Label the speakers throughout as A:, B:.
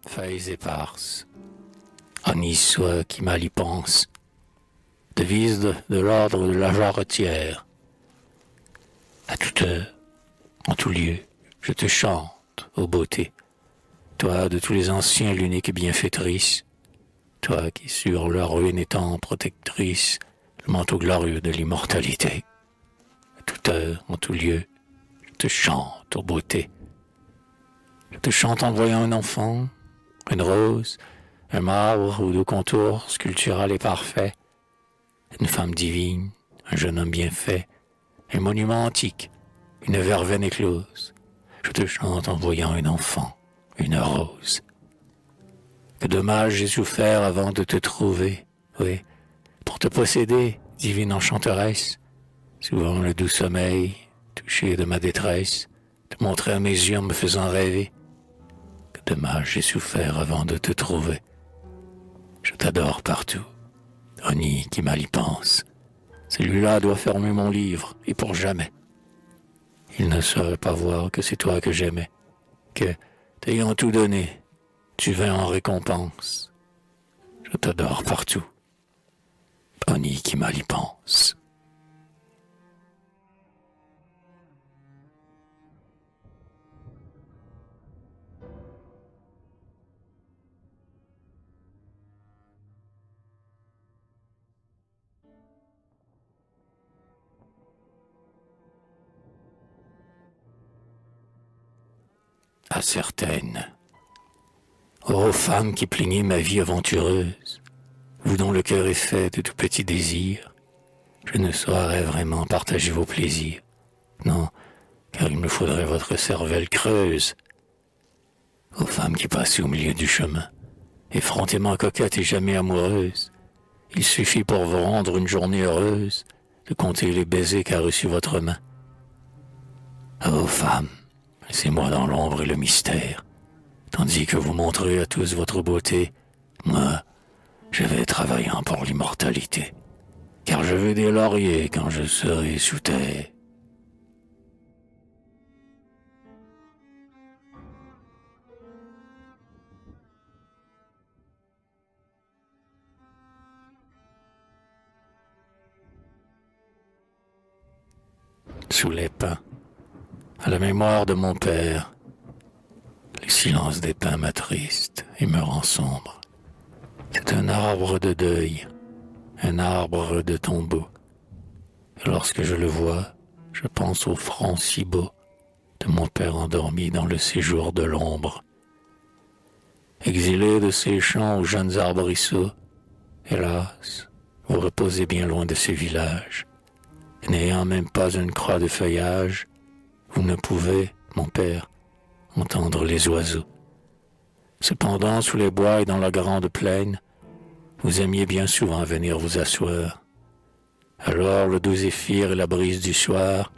A: feuilles éparses. Honni soit qui mal y pense. Devise de l'ordre de la jarretière. À toute heure, en tout lieu, je te chante, ô beauté. Toi de tous les anciens l'unique bienfaitrice. Toi qui sur leur ruine étant protectrice, le manteau glorieux de l'immortalité. À toute heure, en tout lieu, je te chante, ô beauté. Je te chante en voyant un enfant, une rose, un marbre ou de contour sculptural et parfait, une femme divine, un jeune homme bien fait, un monument antique, une verveine éclose. Je te chante en voyant un enfant, une rose. Que de mal j'ai souffert avant de te trouver, oui, pour te posséder, divine enchanteresse. Souvent le doux sommeil, touché de ma détresse, te montrait à mes yeux en me faisant rêver. Que de mal j'ai souffert avant de te trouver. Je t'adore partout. Honni qui mal y pense. Celui-là doit fermer mon livre, et pour jamais. Il ne saurait pas voir que c'est toi que j'aimais, que, t'ayant tout donné, tu vins en récompense. Je t'adore partout. Honni qui mal y pense. À certaines. Ô femme qui plaignez ma vie aventureuse, vous dont le cœur est fait de tout petits désirs, je ne saurais vraiment partager vos plaisirs. Non, car il me faudrait votre cervelle creuse. Ô femme qui passez au milieu du chemin, effrontément coquette et jamais amoureuse, il suffit pour vous rendre une journée heureuse de compter les baisers qu'a reçus votre main. Ô femme, laissez-moi dans l'ombre et le mystère, tandis que vous montrez à tous votre beauté, moi, je vais travaillant pour l'immortalité, car je veux des lauriers quand je serai sous terre. Sous les pins, à la mémoire de mon père, le silence des pins m'attriste et me rend sombre. C'est un arbre de deuil, un arbre de tombeau. Et lorsque je le vois, je pense au front si beau de mon père endormi dans le séjour de l'ombre. Exilé de ces champs aux jeunes arbrisseaux, hélas, vous reposez bien loin de ces villages. Et n'ayant même pas une croix de feuillage, vous ne pouvez, mon père, entendre les oiseaux. Cependant, sous les bois et dans la grande plaine, vous aimiez bien souvent venir vous asseoir. Alors le doux zéphyr et la brise du soir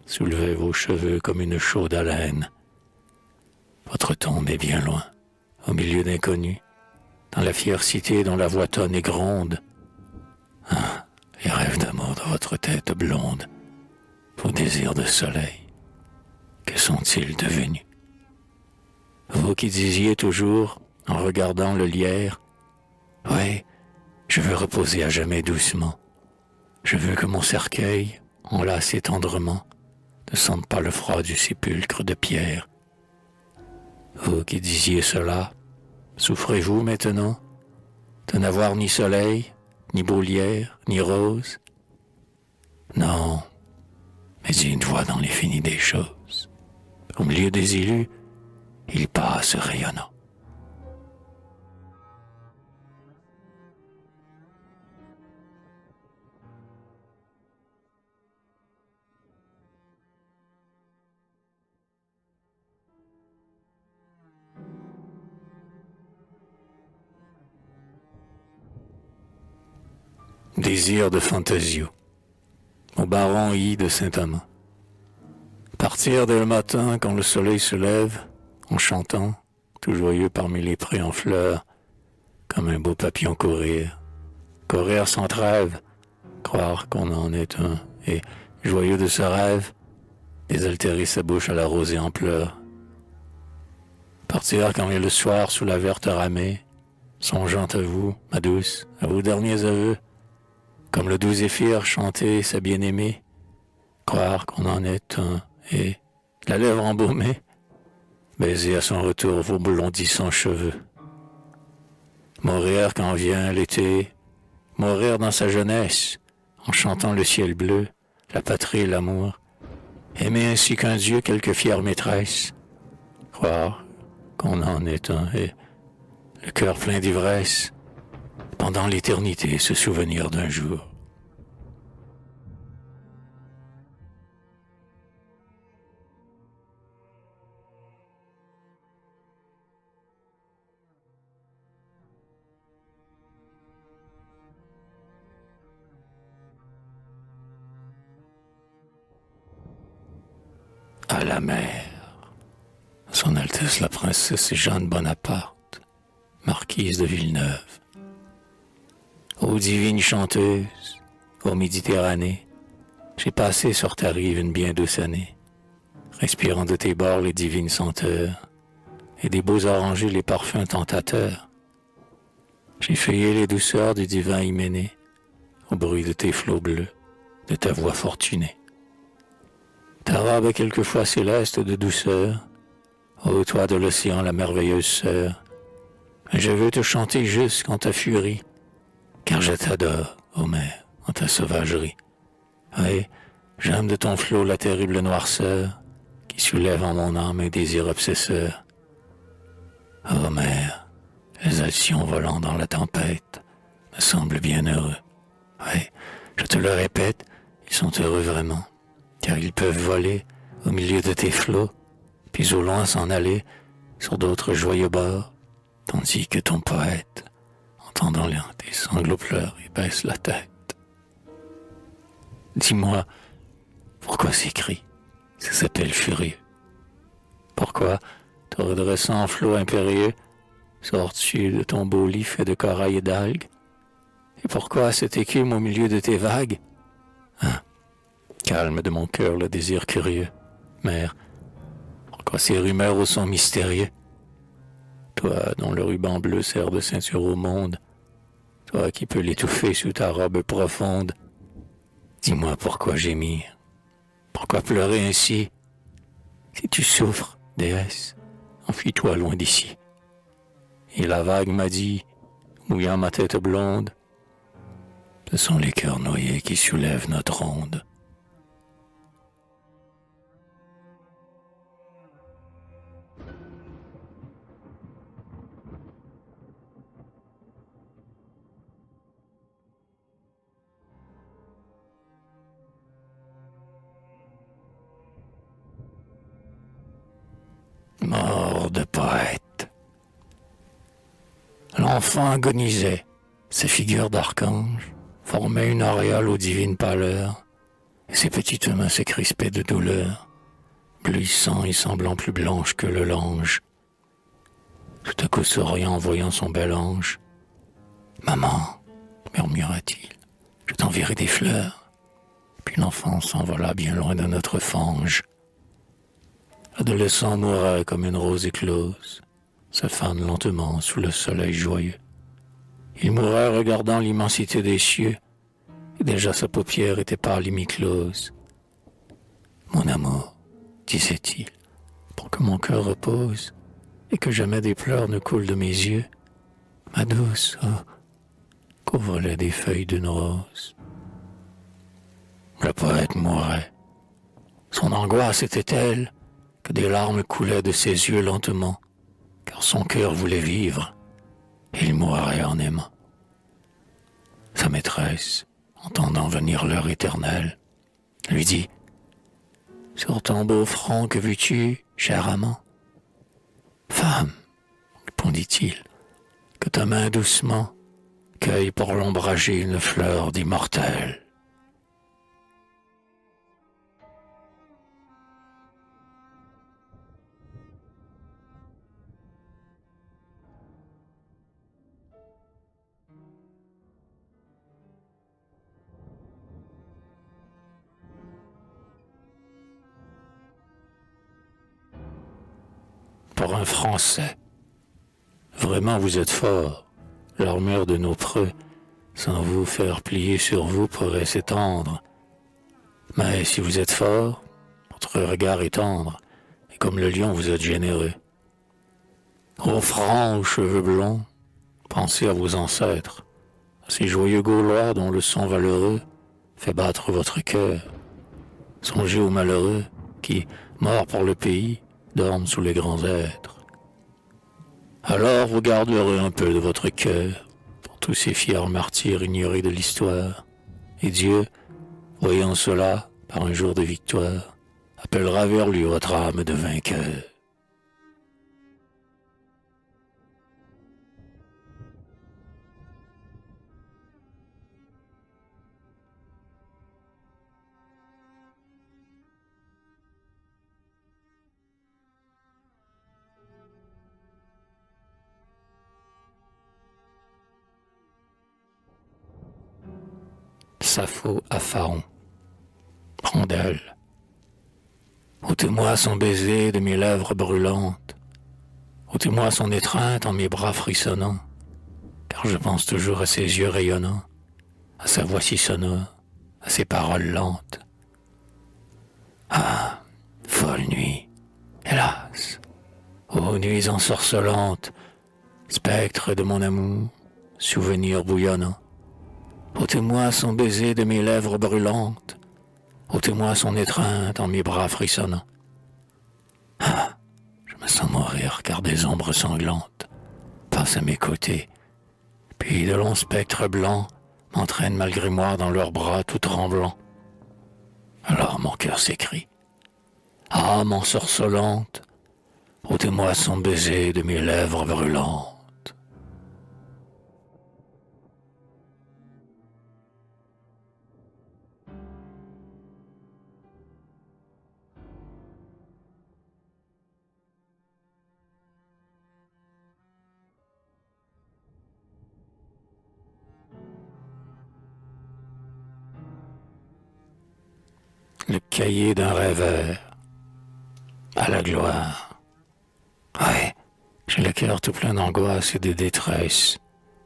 A: soulevaient vos cheveux comme une chaude haleine. Votre tombe est bien loin, au milieu d'inconnus, dans la fière cité dont la voix tonne et gronde. Ah, les rêves d'amour de votre tête blonde, vos désirs de soleil, que sont-ils devenus? Vous qui disiez toujours, en regardant le lierre, « Oui, je veux reposer à jamais doucement. Je veux que mon cercueil, enlacé tendrement, ne sente pas le froid du sépulcre de pierre. » Vous qui disiez cela, souffrez-vous maintenant de n'avoir ni soleil, ni beau lierre, ni rose? Non, mais il y a une voix dans l'infini des choses. Au milieu des élus, il passe rayonnant. Désir de Fantasio, au baron I de Saint-Amand. Partir dès le matin quand le soleil se lève, en chantant, tout joyeux parmi les prés en fleurs, comme un beau papillon courir, courir sans trêve, croire qu'on en est un, et, joyeux de ce rêve, désaltérer sa bouche à la rosée en pleurs. Partir quand vient le soir sous la verte ramée, songeant à vous, ma douce, à vos derniers aveux, comme le doux zéphyr chanter sa bien-aimée, croire qu'on en est un, et, la lèvre embaumée, baiser à son retour vos blondissants cheveux. Mourir quand vient l'été, mourir dans sa jeunesse, en chantant le ciel bleu, la patrie et l'amour, aimer ainsi qu'un Dieu quelque fière maîtresse, croire qu'on en est un, et, le cœur plein d'ivresse, pendant l'éternité se souvenir d'un jour. À la mer, Son Altesse la Princesse Jeanne Bonaparte, Marquise de Villeneuve. Ô divine chanteuse, ô Méditerranée, j'ai passé sur ta rive une bien douce année, respirant de tes bords les divines senteurs, et des beaux orangers les parfums tentateurs. J'ai feuillé les douceurs du divin Hyménée, au bruit de tes flots bleus, de ta voix fortunée. Ta robe est quelquefois céleste de douceur, ô toi de l'océan la merveilleuse sœur, je veux te chanter jusqu'en ta furie, car je t'adore, ô mer, en ta sauvagerie. Oui, j'aime de ton flot la terrible noirceur, qui soulève en mon âme un désir obsesseur. Ô mer, les alcyons volant dans la tempête me semblent bien heureux. Oui, je te le répète, ils sont heureux vraiment, car ils peuvent voler au milieu de tes flots, puis au loin s'en aller sur d'autres joyeux bords, tandis que ton poète, entendant tes sanglots pleurs, il baisse la tête. Dis-moi, pourquoi ces cris, ces appels furieux? Pourquoi, te redressant en flot impérieux, sors-tu de ton beau lit fait de corail et d'algues? Et pourquoi cette écume au milieu de tes vagues? Hein? Calme de mon cœur le désir curieux. Mère, pourquoi ces rumeurs au son mystérieux? Toi dont le ruban bleu sert de ceinture au monde, toi qui peux l'étouffer sous ta robe profonde, dis-moi pourquoi gémir, pourquoi pleurer ainsi? Si tu souffres, déesse, enfuis-toi loin d'ici. Et la vague m'a dit, mouillant ma tête blonde, ce sont les cœurs noyés qui soulèvent notre onde. Mort de poète. L'enfant agonisait, ses figures d'archange formaient une auréole aux divines pâleurs, et ses petites mains se crispaient de douleur, bleuissant et semblant plus blanches que le lange. Tout à coup souriant en voyant son bel ange, « Maman, murmura-t-il, je t'enverrai des fleurs. » Puis l'enfant s'envola bien loin de notre fange. L'adolescent mourait comme une rose éclose, se fane lentement sous le soleil joyeux. Il mourait regardant l'immensité des cieux, et déjà sa paupière était pâle et mi-close. Mon amour, disait-il, pour que mon cœur repose, et que jamais des pleurs ne coulent de mes yeux, ma douce, oh, couvre-les des feuilles d'une rose. Le poète mourait. Son angoisse était telle que des larmes coulaient de ses yeux lentement, car son cœur voulait vivre, et il mourrait en aimant. Sa maîtresse, entendant venir l'heure éternelle, lui dit « Sur ton beau front, que veux-tu, cher amant ?»« Femme, répondit-il, que ta main doucement cueille pour l'ombrager une fleur d'immortel. » pour un Français. Vraiment, vous êtes fort. L'armure de nos preux, sans vous faire plier sur vous, pourrait s'étendre. Mais si vous êtes fort, votre regard est tendre, et comme le lion, vous êtes généreux. Ô francs aux cheveux blonds, pensez à vos ancêtres, à ces joyeux Gaulois dont le son valeureux fait battre votre cœur. Songez aux malheureux qui, morts pour le pays, dorment sous les grands êtres. Alors vous garderez un peu de votre cœur pour tous ces fiers martyrs ignorés de l'histoire. Et Dieu, voyant cela par un jour de victoire, appellera vers lui votre âme de vainqueur. Sappho à Pharaon. Rondelle. Ôtez-moi son baiser de mes lèvres brûlantes. Ôtez-moi son étreinte en mes bras frissonnants. Car je pense toujours à ses yeux rayonnants, à sa voix si sonore, à ses paroles lentes. Ah, folle nuit, hélas, ô nuits ensorcelantes, spectre de mon amour, souvenir bouillonnant. Ôtez-moi son baiser de mes lèvres brûlantes, ôtez-moi son étreinte en mes bras frissonnants. Ah, je me sens mourir car des ombres sanglantes passent à mes côtés, puis de longs spectres blancs m'entraînent malgré moi dans leurs bras tout tremblants. Alors mon cœur s'écrie, âme ensorcelante, ôtez-moi son baiser de mes lèvres brûlantes. Le cahier d'un rêveur, à la gloire. Ouais, j'ai le cœur tout plein d'angoisse et de détresse,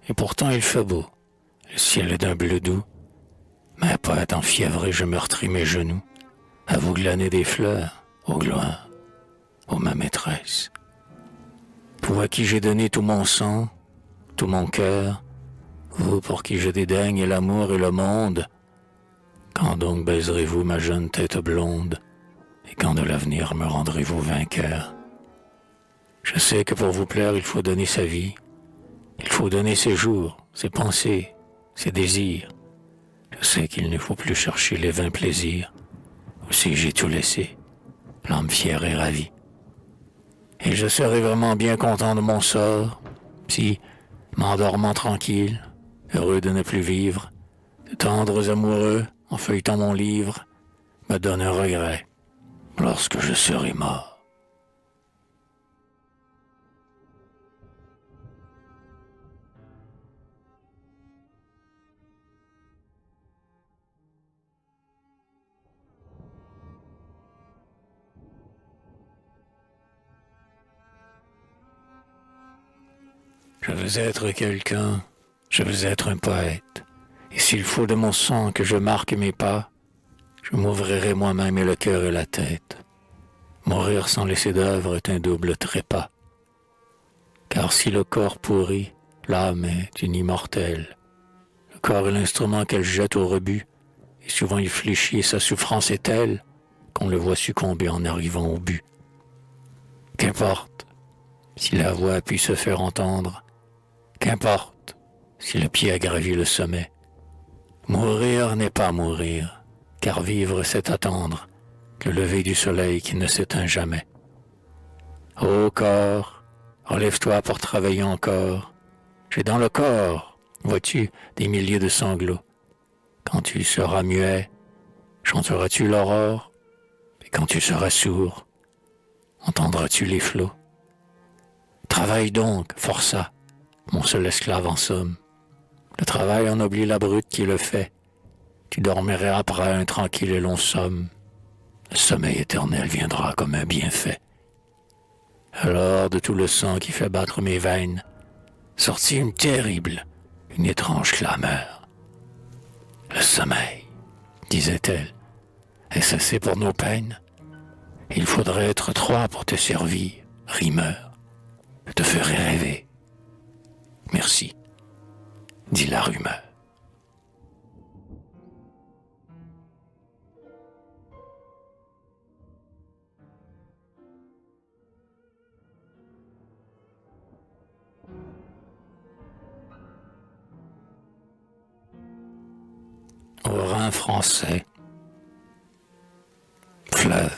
A: et pourtant il fait beau, le ciel est d'un bleu doux, mais poète enfiévré, je meurtris mes genoux, à vous glaner des fleurs, ô gloire, ô ma maîtresse. Vous à qui j'ai donné tout mon sang, tout mon cœur, vous pour qui je dédaigne l'amour et le monde, quand donc baiserez-vous ma jeune tête blonde, et quand de l'avenir me rendrez-vous vainqueur? Je sais que pour vous plaire, il faut donner sa vie, il faut donner ses jours, ses pensées, ses désirs. Je sais qu'il ne faut plus chercher les vains plaisirs, aussi j'ai tout laissé, l'âme fière et ravie. Et je serais vraiment bien content de mon sort, si, m'endormant tranquille, heureux de ne plus vivre, de tendres amoureux, en feuilletant mon livre, me donne un regret lorsque je serai mort. Je veux être quelqu'un, je veux être un poète, et s'il faut de mon sang que je marque mes pas, je m'ouvrirai moi-même et le cœur et la tête. Mourir sans laisser d'œuvre est un double trépas. Car si le corps pourrit, l'âme est une immortelle. Le corps est l'instrument qu'elle jette au rebut, et souvent il fléchit et sa souffrance est telle qu'on le voit succomber en arrivant au but. Qu'importe si la voix a pu se faire entendre, qu'importe si le pied a gravi le sommet. Mourir n'est pas mourir, car vivre c'est attendre le lever du soleil qui ne s'éteint jamais. Ô corps, relève-toi pour travailler encore. J'ai dans le corps, vois-tu, des milliers de sanglots. Quand tu seras muet, chanteras-tu l'aurore? Et quand tu seras sourd, entendras-tu les flots? Travaille donc, forçat, mon seul esclave en somme. Le travail ennoblit la brute qui le fait. Tu dormirais après un tranquille et long somme. Le sommeil éternel viendra comme un bienfait. Alors, de tout le sang qui fait battre mes veines, sortit une terrible, une étrange clameur. Le sommeil, disait-elle, est-ce assez pour nos peines? Il faudrait être trois pour te servir, rimeur. Je te ferai rêver. Merci, dit la rumeur. Au Rhin français. Fleuve,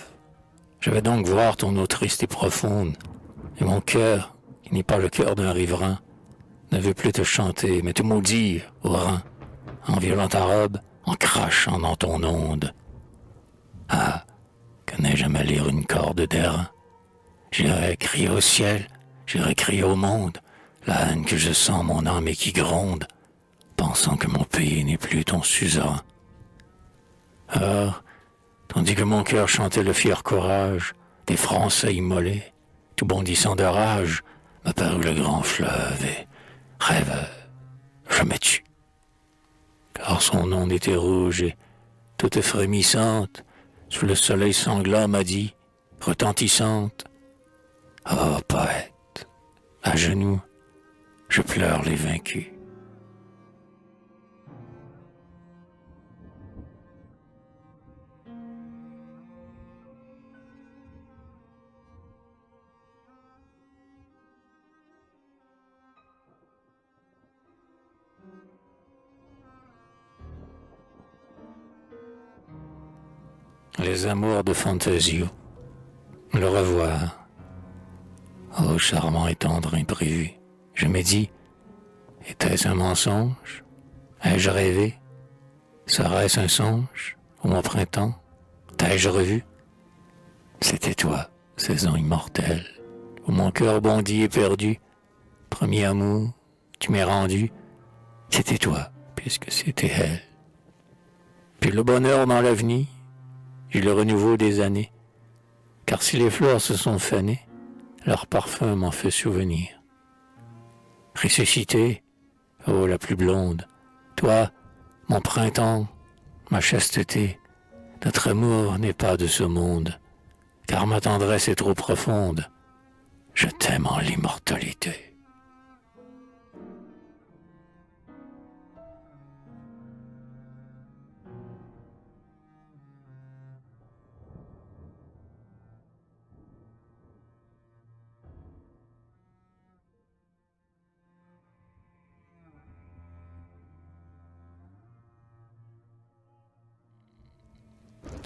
A: je vais donc voir ton eau triste et profonde, et mon cœur, qui n'est pas le cœur d'un riverain, ne veut plus te chanter, mais te maudire au Rhin, en violant ta robe, en crachant dans ton onde. Ah, que n'ai-je à me lire une corde d'airain? J'irai crier au ciel, j'irai crier au monde, la haine que je sens mon âme et qui gronde, pensant que mon pays n'est plus ton suzerain. Ah, tandis que mon cœur chantait le fier courage des Français immolés, tout bondissant de rage, m'apparut le grand fleuve et, rêveur, je me tue. Car son onde était rouge et, toute frémissante, sous le soleil sanglant m'a dit, retentissante, « Oh, poète, à genoux, je pleure les vaincus. » Les amours de Fantasio, le revoir. Oh, charmant et tendre imprévu, je me dis, était-ce un mensonge? Ai-je rêvé? Serait-ce un songe? Ou mon printemps? T'ai-je revu? C'était toi, saison immortelle, où mon cœur bondit éperdu. Premier amour, tu m'es rendu. C'était toi, puisque c'était elle. Puis le bonheur dans l'avenir, et le renouveau des années, car si les fleurs se sont fanées, leur parfum m'en fait souvenir. Ressuscité, oh la plus blonde, toi, mon printemps, ma chasteté, notre amour n'est pas de ce monde, car ma tendresse est trop profonde, je t'aime en l'immortalité.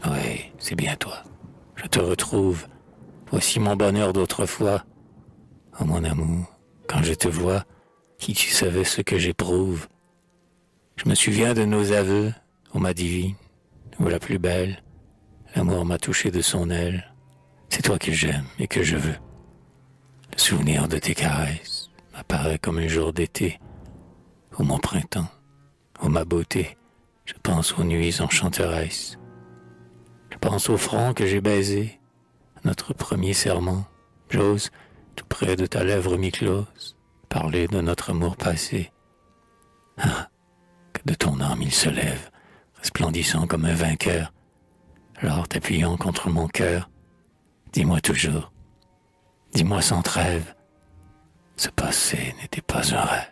A: Oui, c'est bien toi. Je te retrouve. Voici mon bonheur d'autrefois. Oh mon amour, quand je te vois, qui tu savais ce que j'éprouve. Je me souviens de nos aveux, ô ma divine, ô la plus belle. L'amour m'a touché de son aile. C'est toi que j'aime et que je veux. Le souvenir de tes caresses m'apparaît comme un jour d'été. Ô mon printemps, ô ma beauté, je pense aux nuits enchanteresses. Je pense au front que j'ai baisé, à notre premier serment. J'ose, tout près de ta lèvre mi-close, parler de notre amour passé. Ah, que de ton âme il se lève, resplendissant comme un vainqueur. Alors t'appuyant contre mon cœur, dis-moi toujours, dis-moi sans trêve, ce passé n'était pas un rêve.